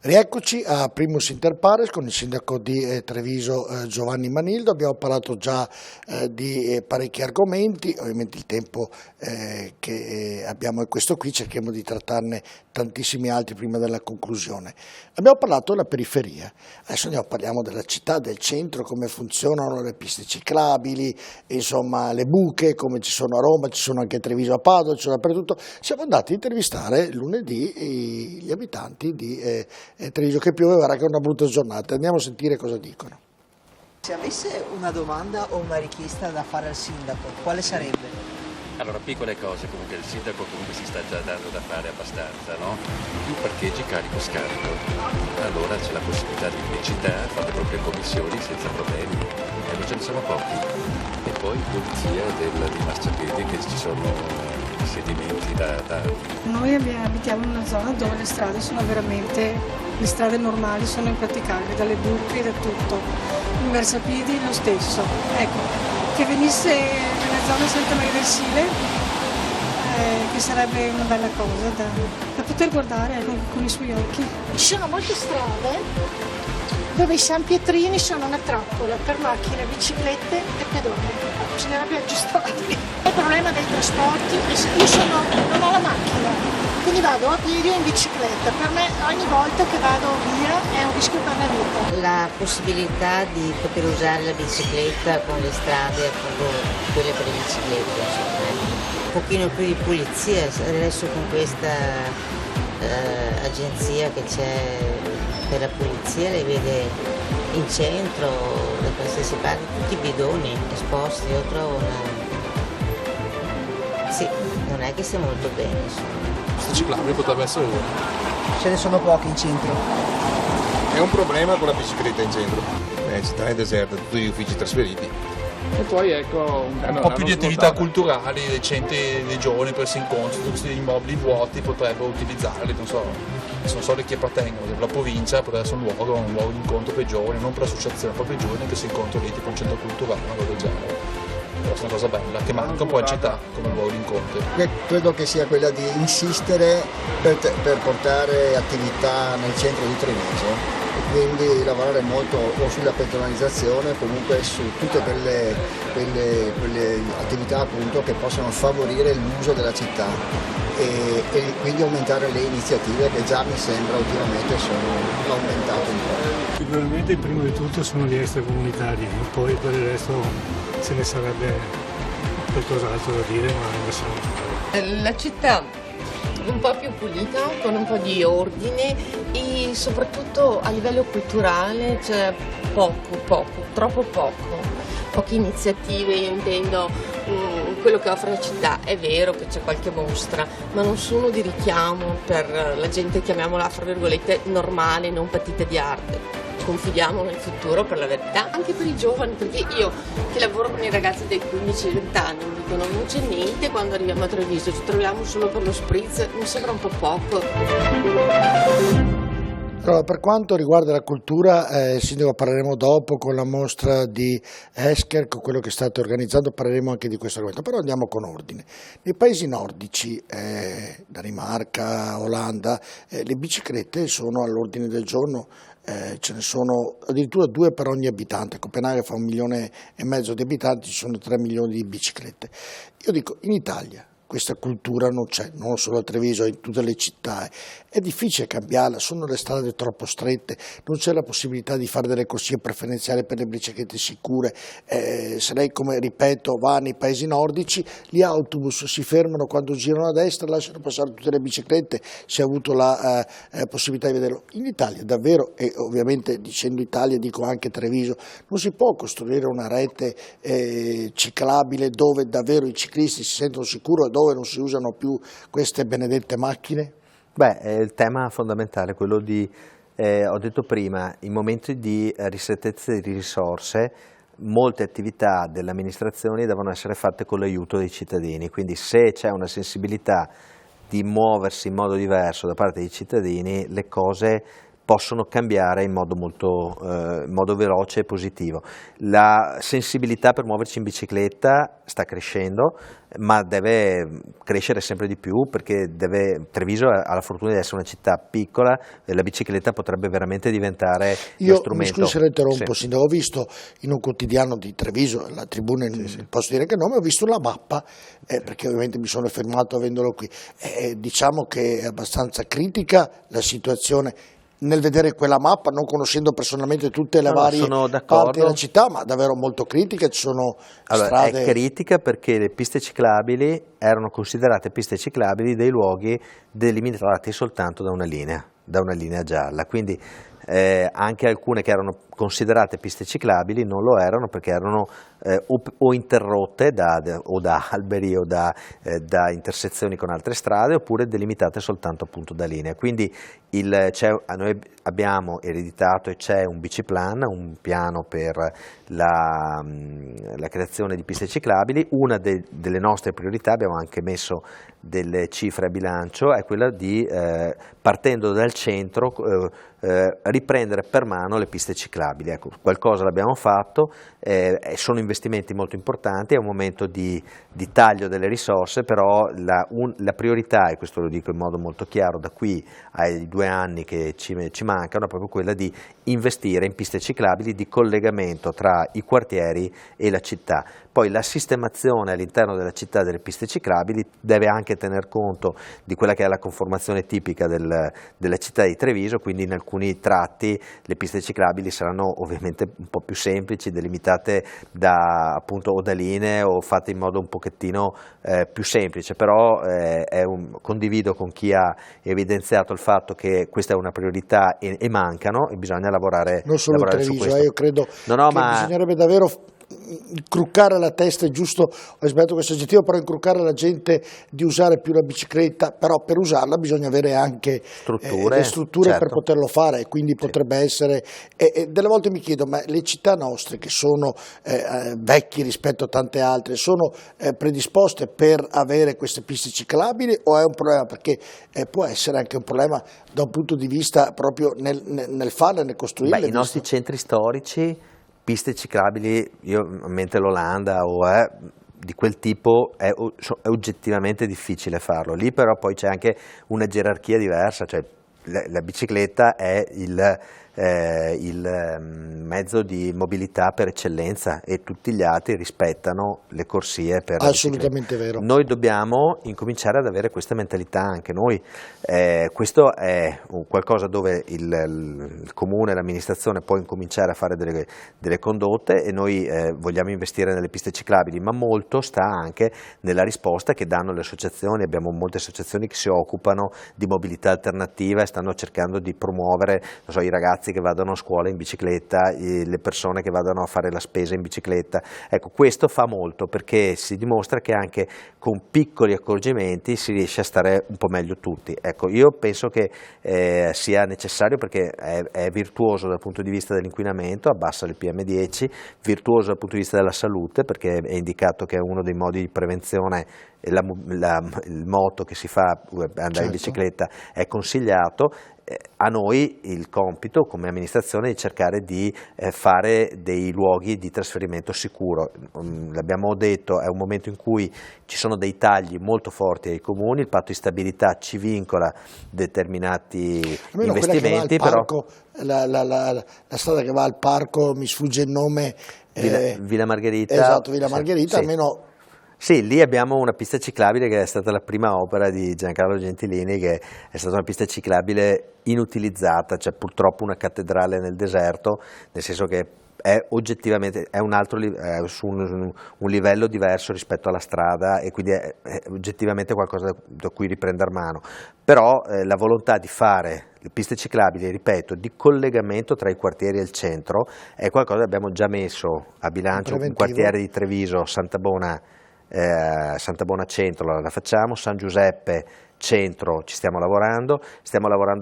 Rieccoci a Primus Inter Pares con il sindaco di Treviso Giovanni Manildo. Abbiamo parlato già di parecchi argomenti, ovviamente il tempo che abbiamo è questo qui, cerchiamo di trattarne tantissimi altri prima della conclusione. Abbiamo parlato della periferia, adesso parliamo della città, del centro, come funzionano le piste ciclabili, insomma le buche, come ci sono a Roma, ci sono anche a Treviso, a Padova, ci sono dappertutto. Siamo andati a intervistare lunedì gli abitanti di Treviso, che pioveva, era che una brutta giornata. Andiamo a sentire cosa dicono. Se avesse una domanda o una richiesta da fare al sindaco, quale sarebbe? Allora, piccole cose, comunque il sindaco comunque si sta già dando da fare abbastanza, no? Più parcheggi carico-scarico, allora c'è la possibilità di pubblicità, fare le proprie commissioni senza problemi, e non ce ne sono pochi. E poi pulizia dei marciapiedi, che ci sono sedimenti da... Noi abitiamo in una zona dove le strade sono veramente, le strade normali sono impraticabili, dalle buche, da tutto. I marciapiedi lo stesso. Ecco, che venisse nella zona Santa Maria del Sile, che sarebbe una bella cosa da poter guardare con i suoi occhi. Ci sono molte strade dove i San Pietrini sono una trappola per macchine, biciclette e pedoni. Ce ne abbiamo aggiustati. Il problema dei trasporti, io non ho la macchina, quindi vado a piedi o in bicicletta. Per me ogni volta che vado via è un rischio per la vita. La possibilità di poter usare la bicicletta con le strade, appunto quelle per le biciclette, insomma, un pochino più di pulizia, adesso con questa agenzia che c'è per la pulizia, le vede in centro, da qualsiasi parte, tutti i bidoni esposti, io trovo sì, non è che sia molto bene, insomma. Questa ciclabile potrebbe essere una. Ce ne sono pochi in centro. È un problema con la bicicletta in centro. La città è deserta, tutti gli uffici trasferiti. E poi ecco un po' più di attività culturali, dei centri dei giovani per si incontri, tutti questi immobili vuoti potrebbero utilizzarli, non so di chi appartengono, la provincia potrebbe essere un luogo di incontro per i giovani, non per l'associazione, proprio i giovani che si incontrano lì, tipo un centro culturale, una cosa del genere. Questa è una cosa bella, che manca un po' in città come luogo di incontro. Credo che sia quella di insistere per portare attività nel centro di Treviso, e quindi lavorare molto o sulla pedonalizzazione, comunque su tutte quelle attività appunto che possono favorire l'uso della città e quindi aumentare le iniziative che già mi sembra ultimamente sono aumentate un po'. Sicuramente prima di tutto sono gli extracomunitari, poi per il resto ce ne sarebbe qualcos'altro da dire, ma adesso... La città un po' più pulita, con un po' di ordine e soprattutto a livello culturale c'è troppo poche iniziative, io intendo quello che offre la città. È vero che c'è qualche mostra, ma non sono di richiamo per la gente, chiamiamola fra virgolette, normale, non patita di arte. Confidiamo nel futuro, per la verità, anche per i giovani, perché io che lavoro con i ragazzi dai 15-20 anni mi dicono non c'è niente quando arriviamo a Treviso, ci troviamo solo per lo spritz, mi sembra un po' poco. Allora, per quanto riguarda la cultura, Sindaco, parleremo dopo con la mostra di Esker, con quello che state organizzando, parleremo anche di questo argomento, però andiamo con ordine. Nei paesi nordici, Danimarca, Olanda, le biciclette sono all'ordine del giorno, ce ne sono addirittura 2 per ogni abitante. Copenaghen fa 1,5 milioni di abitanti, ci sono 3 milioni di biciclette. Io dico, in Italia questa cultura non c'è, non solo a Treviso, in tutte le città. È difficile cambiarla, sono le strade troppo strette, non c'è la possibilità di fare delle corsie preferenziali per le biciclette sicure. Se lei, come ripeto, va nei paesi nordici, gli autobus si fermano quando girano a destra, lasciano passare tutte le biciclette, si è avuto la possibilità di vederlo. In Italia davvero, e ovviamente dicendo Italia dico anche Treviso, non si può costruire una rete ciclabile dove davvero i ciclisti si sentono sicuri e dove non si usano più queste benedette macchine? Il tema fondamentale è quello di, ho detto prima, in momenti di ristrettezza di risorse, molte attività delle amministrazioni devono essere fatte con l'aiuto dei cittadini, quindi se c'è una sensibilità di muoversi in modo diverso da parte dei cittadini, le cose possono cambiare in modo veloce e positivo. La sensibilità per muoverci in bicicletta sta crescendo, ma deve crescere sempre di più, perché Treviso ha la fortuna di essere una città piccola e la bicicletta potrebbe veramente diventare lo strumento. Mi scusi se la interrompo, sì. Sindaco, ho visto in un quotidiano di Treviso, la Tribuna, posso dire che nome, ho visto la mappa, perché ovviamente mi sono fermato a vendolo qui. Diciamo che è abbastanza critica la situazione nel vedere quella mappa, non conoscendo personalmente tutte le varie parti della città, ma davvero molto critica. Ci sono strade... È critica perché le piste ciclabili erano considerate piste ciclabili dei luoghi delimitati soltanto da una linea gialla, quindi anche alcune che erano considerate piste ciclabili non lo erano, perché erano o interrotte da alberi o da intersezioni con altre strade, oppure delimitate soltanto appunto da linee. Quindi noi abbiamo ereditato e c'è un biciplan, un piano per la creazione di piste ciclabili. Una delle nostre priorità, abbiamo anche messo delle cifre a bilancio, è quella di, partendo dal centro, riprendere per mano le piste ciclabili. Ecco, qualcosa l'abbiamo fatto, sono investimenti molto importanti, è un momento di taglio delle risorse, però la priorità, e questo lo dico in modo molto chiaro, da qui ai 2 anni che ci mancano, è proprio quella di investire in piste ciclabili di collegamento tra i quartieri e la città. Poi la sistemazione all'interno della città delle piste ciclabili deve anche tener conto di quella che è la conformazione tipica della città di Treviso, quindi in alcuni tratti le piste ciclabili saranno ovviamente un po' più semplici, delimitate appunto o da linee o fatte in modo un pochettino più semplice, però condivido con chi ha evidenziato il fatto che questa è una priorità e mancano, e bisogna lavorare non solo Treviso, su questo. Io credo che bisognerebbe davvero incruccare la testa, è giusto, ho sbagliato questo aggettivo, però incruccare la gente di usare più la bicicletta, però per usarla bisogna avere anche le strutture certo, per poterlo fare, quindi potrebbe essere, delle volte mi chiedo, ma le città nostre che sono vecchie rispetto a tante altre, sono predisposte per avere queste piste ciclabili, o è un problema, perché può essere anche un problema da un punto di vista proprio nel farle, nel costruirle? I nostri centri storici, piste ciclabili, io mentre l'Olanda di quel tipo è oggettivamente difficile farlo. Lì però poi c'è anche una gerarchia diversa, cioè la bicicletta è il mezzo di mobilità per eccellenza, e tutti gli altri rispettano le corsie per la bicicletta. Assolutamente vero. Noi dobbiamo incominciare ad avere questa mentalità anche noi. Questo è qualcosa dove il comune, l'amministrazione può incominciare a fare delle condotte, e noi vogliamo investire nelle piste ciclabili, ma molto sta anche nella risposta che danno le associazioni. Abbiamo molte associazioni che si occupano di mobilità alternativa e stanno cercando di promuovere, non so, i ragazzi che vadano a scuola in bicicletta, le persone che vadano a fare la spesa in bicicletta. Ecco, questo fa molto, perché si dimostra che anche con piccoli accorgimenti si riesce a stare un po' meglio tutti. Ecco, io penso che sia necessario, perché è virtuoso dal punto di vista dell'inquinamento, abbassa le PM10, virtuoso dal punto di vista della salute, perché è indicato che è uno dei modi di prevenzione, il moto che si fa, andare in bicicletta, è consigliato. A noi il compito come amministrazione è di cercare di fare dei luoghi di trasferimento sicuro. L'abbiamo detto, è un momento in cui ci sono dei tagli molto forti ai comuni, il patto di stabilità ci vincola determinati investimenti, però la strada che va al parco, mi sfugge il nome, Villa Margherita. Esatto, Villa Margherita, sì. Almeno... Sì, lì abbiamo una pista ciclabile che è stata la prima opera di Giancarlo Gentilini, che è stata una pista ciclabile inutilizzata, cioè purtroppo una cattedrale nel deserto, nel senso che è oggettivamente su un livello diverso rispetto alla strada, e quindi è oggettivamente qualcosa da cui riprendere mano. Però la volontà di fare le piste ciclabili, ripeto, di collegamento tra i quartieri e il centro, è qualcosa che abbiamo già messo a bilancio. Un quartiere di Treviso, Santa Bona Centro la facciamo, San Giuseppe Centro ci stiamo lavorando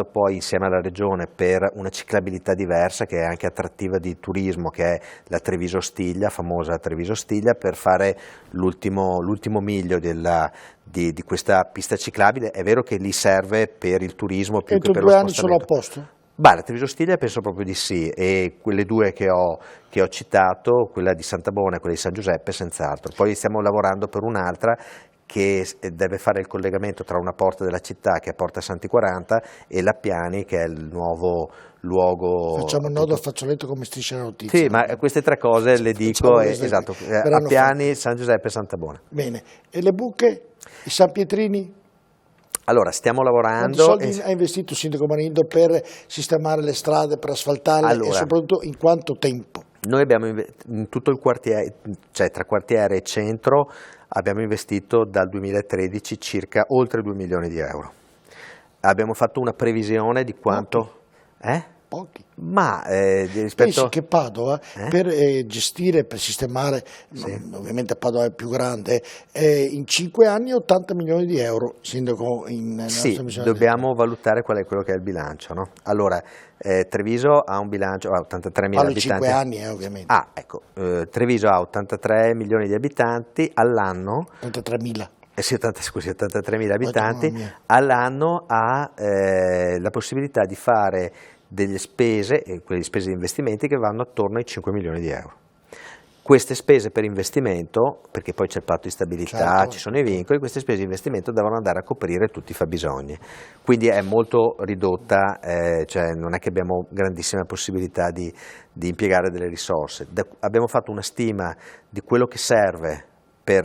poi insieme alla Regione per una ciclabilità diversa, che è anche attrattiva di turismo, che è la Treviso Stiglia, famosa Treviso Stiglia, per fare l'ultimo miglio di questa pista ciclabile. È vero che lì serve per il turismo più che per lo spostamento. Entro 2 anni sono a posto? La Treviso Stiglia penso proprio di sì, e quelle due che ho citato, quella di Santabona e quella di San Giuseppe, senz'altro. Poi stiamo lavorando per un'altra che deve fare il collegamento tra una porta della città, che è Porta Santi 40, e Lappiani, che è il nuovo luogo. Facciamo un nodo al fazzoletto come Striscia la Notizia. Sì, ma queste tre cose le dico, esatto, Appiani, San Giuseppe e Santabona. Bene, e le buche, i San Pietrini? Allora, stiamo lavorando. Quanti soldi ha investito il sindaco Marindo per sistemare le strade, per asfaltarle, e soprattutto in quanto tempo? Noi abbiamo in tutto il quartiere, cioè tra quartiere e centro, abbiamo investito dal 2013 circa oltre 2 milioni di euro. Abbiamo fatto una previsione di quanto. Pochi. Ma rispetto. Pensi che Padova per gestire, per sistemare, ovviamente Padova è più grande, in 5 anni 80 milioni di euro, sindaco, Sì, dobbiamo valutare qual è quello che è il bilancio, no? Allora, Treviso ha un bilancio, ha 83.000 abitanti. 5 anni ovviamente. Treviso ha 83 milioni di abitanti all'anno. 83.000. 83.000 abitanti, all'anno ha la possibilità di fare delle spese, quelle spese di investimenti che vanno attorno ai 5 milioni di euro. Queste spese per investimento, perché poi c'è il patto di stabilità, ci sono i vincoli, queste spese di investimento devono andare a coprire tutti i fabbisogni. Quindi è molto ridotta, cioè non è che abbiamo grandissime possibilità di impiegare delle risorse. Abbiamo fatto una stima di quello che serve per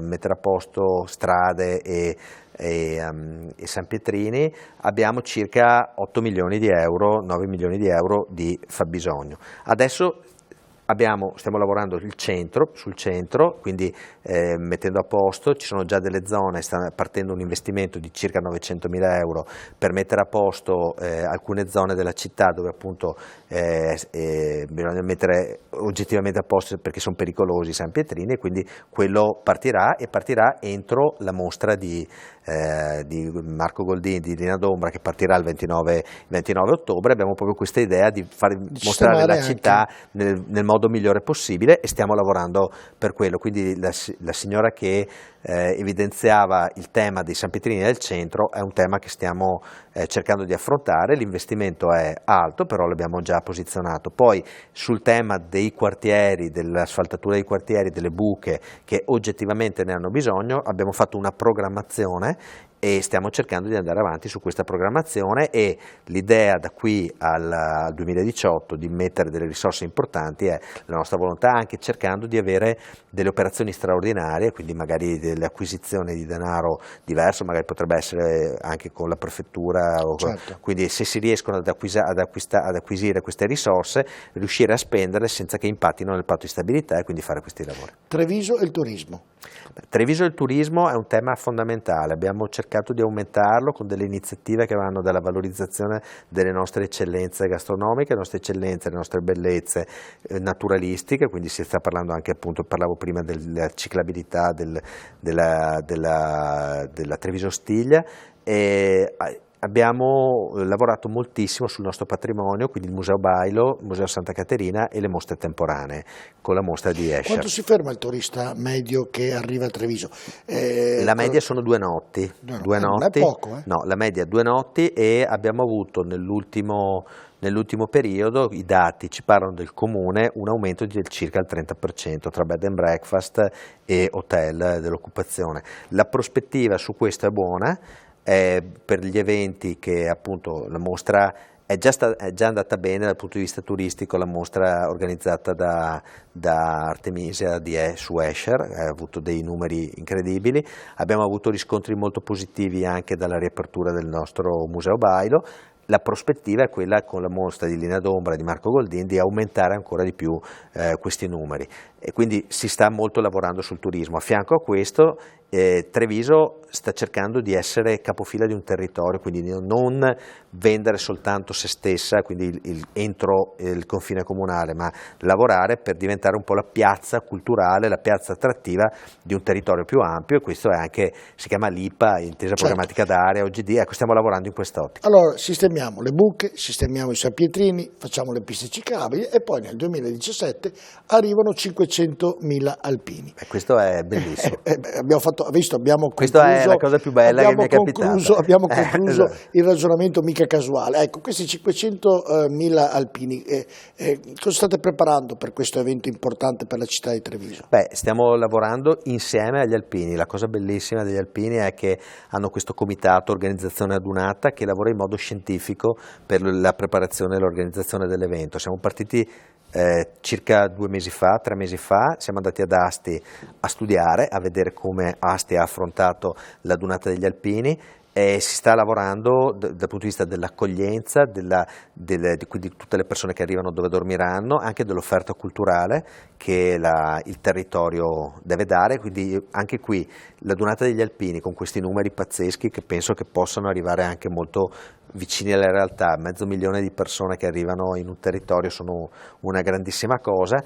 mettere a posto strade e San Pietrini. Abbiamo circa 8 milioni di euro, 9 milioni di euro di fabbisogno. Adesso stiamo lavorando sul centro, quindi mettendo a posto, ci sono già delle zone, sta partendo un investimento di circa 900.000 euro per mettere a posto alcune zone della città dove appunto bisogna mettere oggettivamente a posto perché sono pericolosi i San Pietrini, e quindi quello partirà entro la mostra di Marco Goldin di Lina d'Ombra, che partirà il 29 ottobre. Abbiamo proprio questa idea di far mostrare la città nel modo migliore possibile, e stiamo lavorando per quello. Quindi la signora che evidenziava il tema dei San Pietrini del centro è un tema che stiamo cercando di affrontare. L'investimento è alto, però l'abbiamo già posizionato. Poi sul tema dei quartieri, dell'asfaltatura dei quartieri, delle buche che oggettivamente ne hanno bisogno, abbiamo fatto una programmazione e stiamo cercando di andare avanti su questa programmazione, e l'idea da qui al 2018 di mettere delle risorse importanti è la nostra volontà, anche cercando di avere delle operazioni straordinarie, quindi magari delle acquisizioni di denaro diverso, magari potrebbe essere anche con la prefettura, quindi se si riescono ad acquisire queste risorse, riuscire a spenderle senza che impattino nel patto di stabilità, e quindi fare questi lavori. Treviso e il turismo. Treviso e il turismo è un tema fondamentale, abbiamo cercato di aumentarlo con delle iniziative che vanno dalla valorizzazione delle nostre eccellenze gastronomiche, le nostre eccellenze, le nostre bellezze naturalistiche, quindi si sta parlando anche, appunto, parlavo prima della ciclabilità della Treviso Stiglia, e abbiamo lavorato moltissimo sul nostro patrimonio, quindi il Museo Bailo, il Museo Santa Caterina e le mostre temporanee, con la mostra di Escher. Quanto si ferma il turista medio che arriva a Treviso? La media sono 2 notti. Non è poco, No, la media è 2 notti, e abbiamo avuto nell'ultimo periodo, i dati ci parlano del comune, un aumento di circa il 30% tra bed and breakfast e hotel dell'occupazione. La prospettiva su questo è buona. Per gli eventi che appunto la mostra è già andata bene dal punto di vista turistico, la mostra organizzata da Artemisia su Escher ha avuto dei numeri incredibili, abbiamo avuto riscontri molto positivi anche dalla riapertura del nostro Museo Bailo. La prospettiva è quella, con la mostra di Lina d'Ombra di Marco Goldin, di aumentare ancora di più questi numeri, e quindi si sta molto lavorando sul turismo. A fianco a questo Treviso sta cercando di essere capofila di un territorio, quindi di non vendere soltanto se stessa, quindi entro il confine comunale, ma lavorare per diventare un po' la piazza culturale, la piazza attrattiva di un territorio più ampio, e questo è anche, si chiama LIPA, intesa programmatica d'area, OGD, ecco, stiamo lavorando in quest'ottica. Allora, sistemiamo le buche, sistemiamo i San Pietrini, facciamo le piste ciclabili, e poi nel 2017 arrivano 500 500.000 alpini. Questo è bellissimo. Abbiamo Questa è la cosa più bella che mi è capitata. Abbiamo concluso Esatto. il ragionamento mica casuale. Ecco, questi 500.000 alpini, cosa state preparando per questo evento importante per la città di Treviso? Stiamo lavorando insieme agli alpini. La cosa bellissima degli alpini è che hanno questo comitato, organizzazione adunata, che lavora in modo scientifico per la preparazione e l'organizzazione dell'evento. Siamo partiti circa 3 mesi fa, siamo andati ad Asti a studiare, a vedere come Asti ha affrontato la Dunata degli Alpini, e si sta lavorando dal punto di vista dell'accoglienza, quindi tutte le persone che arrivano dove dormiranno, anche dell'offerta culturale che il territorio deve dare. Quindi anche qui la Dunata degli Alpini, con questi numeri pazzeschi che penso che possano arrivare anche molto vicini alla realtà, 500.000 di persone che arrivano in un territorio sono una grandissima cosa.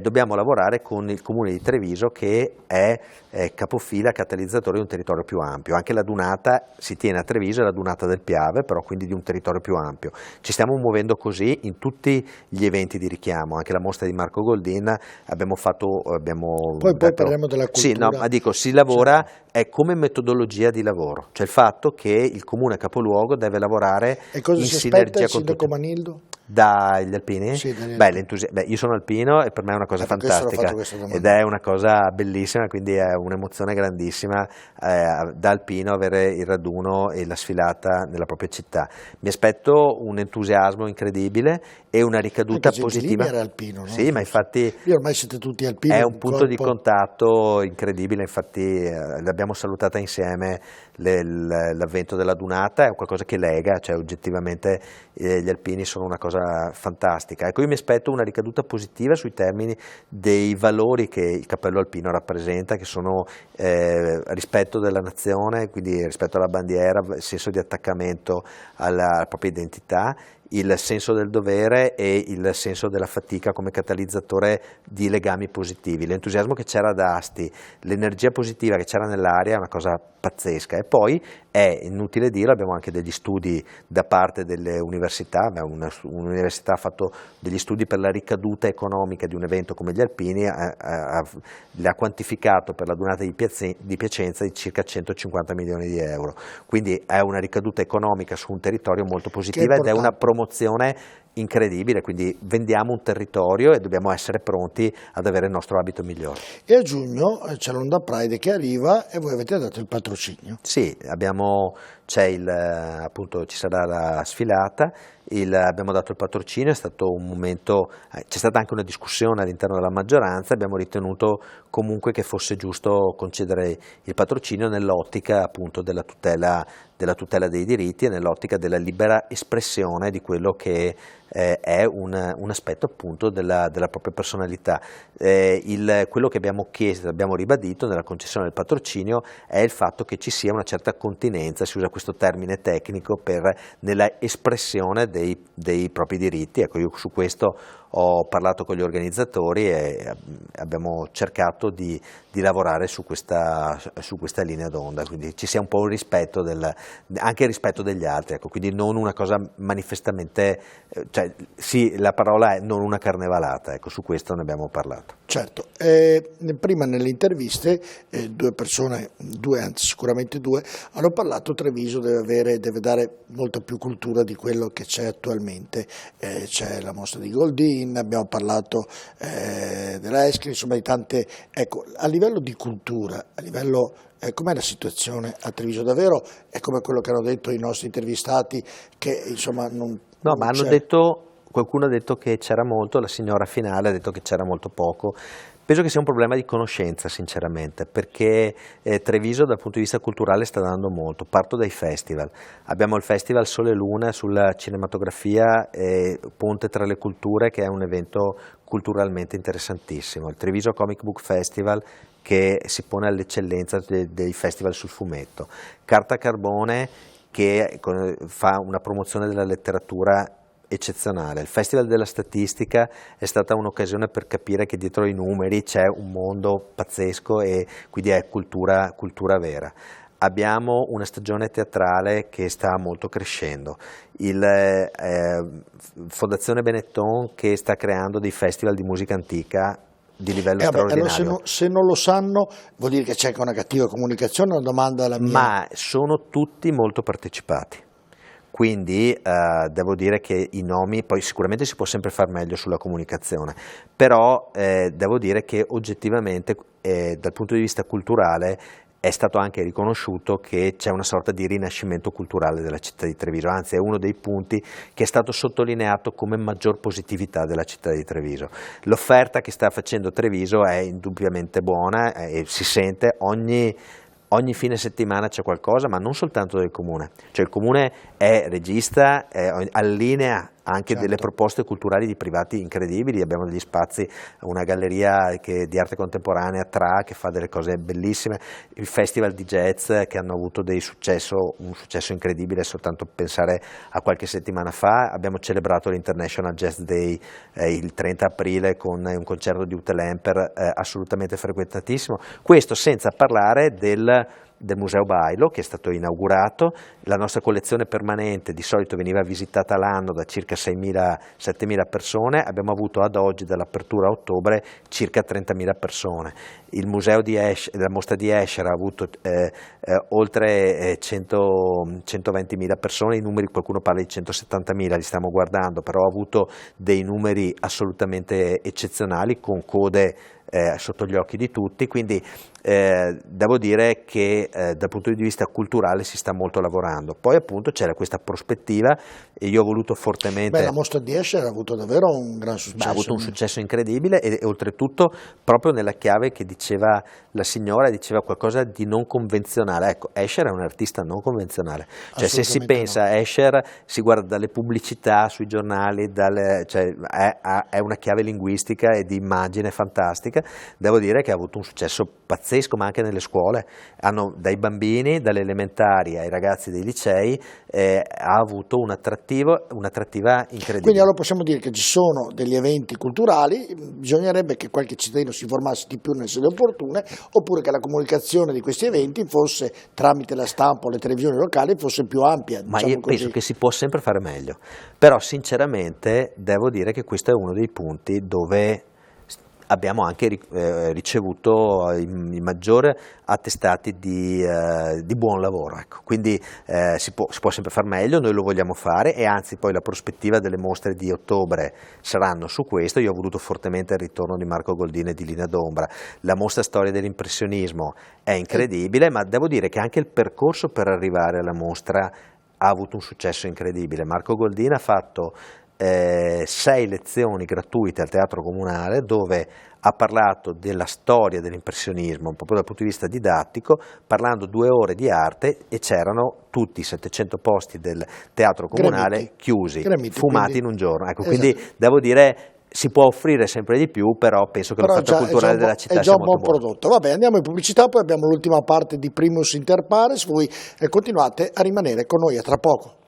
Dobbiamo lavorare con il Comune di Treviso, che è capofila, catalizzatore di un territorio più ampio. Anche la Dunata si tiene a Treviso, è la Dunata del Piave, però quindi di un territorio più ampio. Ci stiamo muovendo così in tutti gli eventi di richiamo, anche la mostra di Marco Goldin Poi parleremo della cultura. Sì, no, ma dico, si lavora è come metodologia di lavoro, cioè il fatto che il comune capoluogo deve lavorare e cosa in si sinergia aspetta il con sindaco tutti. Manildo? Dagli alpini? Sì, io sono alpino e per me è una cosa fantastica ed è una cosa bellissima, quindi è un'emozione grandissima da alpino avere il raduno e la sfilata nella propria città. Mi aspetto un entusiasmo incredibile e una ricaduta anche positiva. Era alpino, no? Sì, ma infatti ormai siete tutti alpini. È un punto di contatto incredibile, infatti l'abbiamo salutata insieme l'avvento della Dunata, è qualcosa che lega, cioè oggettivamente gli alpini sono una cosa fantastica. Ecco, io mi aspetto una ricaduta positiva sui termini dei valori che il cappello alpino rappresenta, che sono rispetto della nazione, quindi rispetto alla bandiera, il senso di attaccamento alla propria identità, il senso del dovere e il senso della fatica come catalizzatore di legami positivi. L'entusiasmo che c'era ad Asti, l'energia positiva che c'era nell'aria è una cosa pazzesca. E poi è inutile dirlo, abbiamo anche degli studi da parte delle università, un'università ha fatto degli studi per la ricaduta economica di un evento come gli alpini, l'ha quantificato per la Dunata di Piacenza di circa 150 milioni di euro, quindi è una ricaduta economica su un territorio molto positiva ed è una promozione incredibile, quindi vendiamo un territorio e dobbiamo essere pronti ad avere il nostro abito migliore. E a giugno c'è l'Onda Pride che arriva e voi avete dato il patrocinio. Sì, appunto ci sarà la sfilata, abbiamo dato il patrocinio, è stato un momento, c'è stata anche una discussione all'interno della maggioranza, abbiamo ritenuto comunque che fosse giusto concedere il patrocinio nell'ottica appunto della tutela dei diritti e nell'ottica della libera espressione di quello che è un aspetto appunto della propria personalità. Quello che abbiamo chiesto, abbiamo ribadito nella concessione del patrocinio è il fatto che ci sia una certa continenza, si usa questo termine tecnico, nella espressione dei propri diritti. Ecco, io su questo ho parlato con gli organizzatori e abbiamo cercato di lavorare su questa linea d'onda, quindi ci sia un po' un rispetto anche il rispetto degli altri, ecco, quindi non una cosa manifestamente, cioè sì, la parola è non una carnevalata, ecco, su questo ne abbiamo parlato. Certo, prima nelle interviste sicuramente due, hanno parlato Treviso deve dare molta più cultura di quello che c'è attualmente, c'è la mostra di Goldin, abbiamo parlato della Eschi, insomma di tante, ecco, a livello di cultura, com'è la situazione a Treviso? Davvero è come quello che hanno detto i nostri intervistati, che insomma non... No, ma hanno detto... Qualcuno ha detto che c'era molto, la signora Finale ha detto che c'era molto poco. Penso che sia un problema di conoscenza, sinceramente, perché Treviso dal punto di vista culturale sta dando molto. Parto dai festival. Abbiamo il Festival Sole e Luna sulla cinematografia Ponte tra le culture, che è un evento culturalmente interessantissimo. Il Treviso Comic Book Festival, che si pone all'eccellenza dei festival sul fumetto. Carta Carbone, che fa una promozione della letteratura eccezionale. Il Festival della Statistica è stata un'occasione per capire che dietro i numeri c'è un mondo pazzesco e quindi è cultura vera. Abbiamo una stagione teatrale che sta molto crescendo, Fondazione Benetton che sta creando dei festival di musica antica di livello straordinario. Allora se non lo sanno vuol dire che c'è anche una cattiva comunicazione, una domanda alla mia. Ma sono tutti molto partecipati. Quindi devo dire che i nomi, poi sicuramente si può sempre far meglio sulla comunicazione, però devo dire che oggettivamente dal punto di vista culturale è stato anche riconosciuto che c'è una sorta di rinascimento culturale della città di Treviso, anzi è uno dei punti che è stato sottolineato come maggior positività della città di Treviso. L'offerta che sta facendo Treviso è indubbiamente buona e si sente ogni fine settimana c'è qualcosa, ma non soltanto del Comune, cioè il Comune è regista, allinea anche delle proposte culturali di privati incredibili, abbiamo degli spazi, una galleria di arte contemporanea che fa delle cose bellissime, il festival di jazz che hanno avuto un successo incredibile, soltanto pensare a qualche settimana fa, abbiamo celebrato l'International Jazz Day il 30 aprile con un concerto di Ute Lemper assolutamente frequentatissimo, questo senza parlare del Museo Bailo che è stato inaugurato, la nostra collezione permanente di solito veniva visitata l'anno da circa 6.000-7.000 persone, abbiamo avuto ad oggi dall'apertura a ottobre circa 30.000 persone. Il museo la mostra di Escher ha avuto oltre 120.000 persone, i numeri qualcuno parla di 170.000, li stiamo guardando, però ha avuto dei numeri assolutamente eccezionali con code sotto gli occhi di tutti, quindi devo dire che dal punto di vista culturale si sta molto lavorando. Poi appunto c'era questa prospettiva e io ho voluto fortemente... la mostra di Escher ha avuto davvero un gran successo. Ha avuto un successo incredibile e oltretutto proprio nella chiave che diceva la signora, diceva qualcosa di non convenzionale. Ecco, Escher è un artista non convenzionale, cioè se si pensa a Escher si guarda dalle pubblicità sui giornali, cioè è una chiave linguistica e di immagine fantastica. Devo dire che ha avuto un successo pazzesco, ma anche nelle scuole, dai bambini, dalle elementari ai ragazzi dei licei, ha avuto un'attrattiva incredibile. Quindi allora possiamo dire che ci sono degli eventi culturali, bisognerebbe che qualche cittadino si informasse di più nelle sedi opportune, oppure che la comunicazione di questi eventi fosse, tramite la stampa o le televisioni locali, fosse più ampia. Ma io penso che si può sempre fare meglio, però sinceramente devo dire che questo è uno dei punti dove abbiamo anche ricevuto i maggiori attestati di buon lavoro, ecco. Quindi si può sempre far meglio, noi lo vogliamo fare e anzi poi la prospettiva delle mostre di ottobre saranno su questo. Io ho voluto fortemente il ritorno di Marco Goldini e di Lina D'Ombra, la mostra storia dell'impressionismo è incredibile, ma devo dire che anche il percorso per arrivare alla mostra ha avuto un successo incredibile. Marco Goldini ha fatto 6 lezioni gratuite al Teatro Comunale dove ha parlato della storia dell'impressionismo proprio dal punto di vista didattico, parlando 2 ore di arte e c'erano tutti i 700 posti del Teatro Comunale chiusi, fumati in un giorno. Ecco, quindi devo dire si può offrire sempre di più, però penso che l'offerta culturale della città sia molto buona. È già un buon prodotto. Vabbè, andiamo in pubblicità, poi abbiamo l'ultima parte di Primus Inter Pares, voi continuate a rimanere con noi, a tra poco.